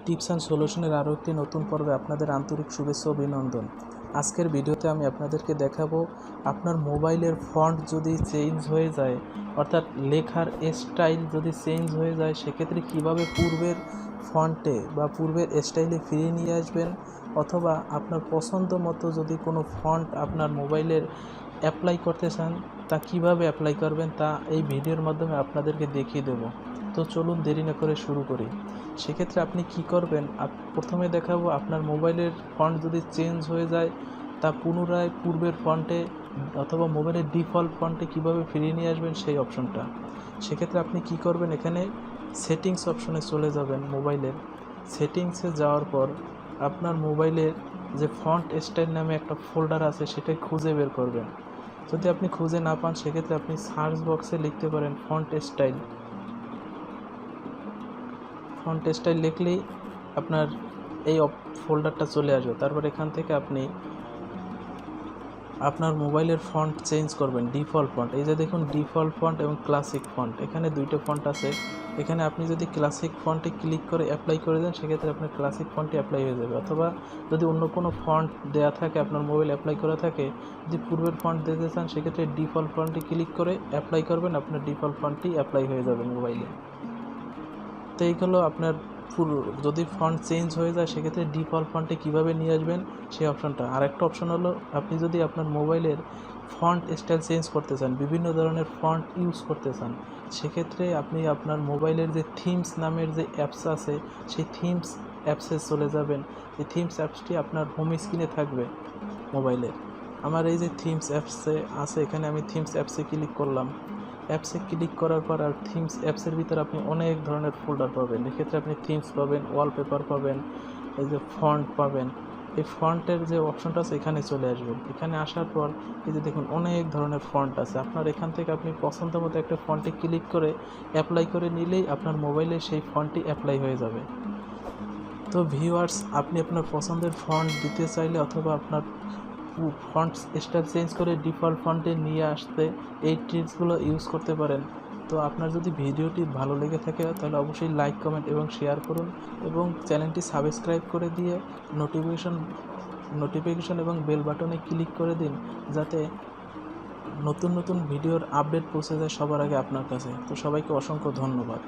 Tips and সলিউশনের আরও একটি নতুন পর্বে আপনাদের আন্তরিক শুভেচ্ছা ও অভিনন্দন। আজকের ভিডিওতে আমি আপনাদেরকে দেখাবো আপনার মোবাইলের ফন্ট যদি চেঞ্জ হয়ে যায়, অর্থাৎ লেখার স্টাইল যদি চেঞ্জ হয়ে যায়, সেক্ষেত্রে কিভাবে পূর্বের ফন্টে বা পূর্বের স্টাইলে ফিরিয়ে নিয়ে আসবেন, অথবা আপনার পছন্দ মতো যদি কোনো ফন্ট আপনার মোবাইলের অ্যাপ্লাই করতে চান তা কিভাবে অ্যাপ্লাই করবেন তা এই ভিডিওর মাধ্যমে আপনাদেরকে দেখিয়ে দেব। তো চলুন দেরি না করে শুরু করি। সেক্ষেত্রে আপনি কি করবেন, প্রথমে দেখাবো আপনার মোবাইলের ফন্ট যদি চেঞ্জ হয়ে যায় তা পুনরায় পূর্বের ফন্টে অথবা মোবাইলের ডিফল্ট ফন্টে কিভাবে ফিরিয়ে নিয়ে আসবেন সেই অপশনটা। সেক্ষেত্রে আপনি কি করবেন, এখানে সেটিংস অপশনে চলে যাবেন। মোবাইলের সেটিংসে যাওয়ার পর আপনার মোবাইলের যে ফন্ট স্টাইল নামে একটা ফোল্ডার আছে সেটা খুঁজে বের করবেন। যদি আপনি খুঁজে না পান সেক্ষেত্রে আপনি সার্চ বক্সে লিখতে পারেন ফন্ট স্টাইল। ফন্ট স্টাইল লিখলেই আপনার এই ফোল্ডারটা চলে আসবে। তারপর এখান থেকে আপনি আপনার মোবাইলের ফন্ট চেঞ্জ করবেন, ডিফল্ট ফন্ট। এই যে দেখুন ডিফল্ট ফন্ট এবং ক্লাসিক ফন্ট, এখানে দুইটা ফন্ট আছে। এখানে আপনি যদি ক্লাসিক ফন্টে ক্লিক করে অ্যাপ্লাই করে দেন সেক্ষেত্রে আপনার ক্লাসিক ফন্টে অ্যাপ্লাই হয়ে যাবে, অথবা যদি অন্য কোনো ফন্ট দেওয়া থাকে আপনার মোবাইল অ্যাপ্লাই করা থাকে, যদি পূর্বের ফন্ট দিতে চান সেক্ষেত্রে ডিফল্ট ফন্টে ক্লিক করে অ্যাপ্লাই করবেন, আপনার ডিফল্ট ফন্টটি অ্যাপ্লাই হয়ে যাবে মোবাইলে। তো এইগুলো আপনার যদি ফন্ট চেঞ্জ হয়ে যায় সেক্ষেত্রে ডিফল্ট ফন্টে কীভাবে নিয়ে আসবেন সেই অপশনটা। আর একটা অপশন হলো, আপনি যদি আপনার মোবাইলের ফন্ট স্টাইল চেঞ্জ করতে চান, বিভিন্ন ধরনের ফন্ট ইউজ করতে চান, সেক্ষেত্রে আপনি আপনার মোবাইলের যে থিমস নামের যে অ্যাপস আছে সেই থিমস অ্যাপসে চলে যাবেন। এই থিমস অ্যাপসটি আপনার হোম স্ক্রিনে থাকবে মোবাইলের। আমার এই যে থিমস অ্যাপসে আছে, এখানে আমি থিমস অ্যাপসে ক্লিক করলাম। অ্যাপসে ক্লিক করার পর আর থিমস অ্যাপসের ভিতরে আপনি অনেক ধরনের ফোল্ডার পাবেন। এক্ষেত্রে আপনি থিমস পাবেন, ওয়ালপেপার পাবেন, এই যে ফন্ট পাবেন। এই ফন্টের যে অপশনটা আছে এখানে চলে আসবেন। এখানে আসার পর এই যে দেখুন অনেক ধরনের ফন্ট আছে। আপনার এখান থেকে আপনি পছন্দ মতো একটা ফন্টে ক্লিক করে অ্যাপ্লাই করে নিলেই আপনার মোবাইলে সেই ফন্টটি অ্যাপ্লাই হয়ে যাবে। তো ভিউয়ার্স, আপনি আপনার পছন্দের ফন্ট দিতে চাইলে অথবা আপনার ফন্ট স্টাইল চেঞ্জ করে ডিফল্ট ফন্টে নিয়ে আসতে এই ট্রিক্সগুলো ইউজ করতে পারেন। তো আপনার যদি ভিডিওটি ভালো লেগে থাকে তাহলে অবশ্যই লাইক, কমেন্ট এবং শেয়ার করুন, এবং চ্যানেলটি সাবস্ক্রাইব করে দিয়ে নোটিফিকেশন এবং বেল বাটনে ক্লিক করে দিন, যাতে নতুন নতুন ভিডিওর আপডেট পৌঁছে যায় সবার আগে আপনার কাছে। তো সবাইকে অসংখ্য ধন্যবাদ।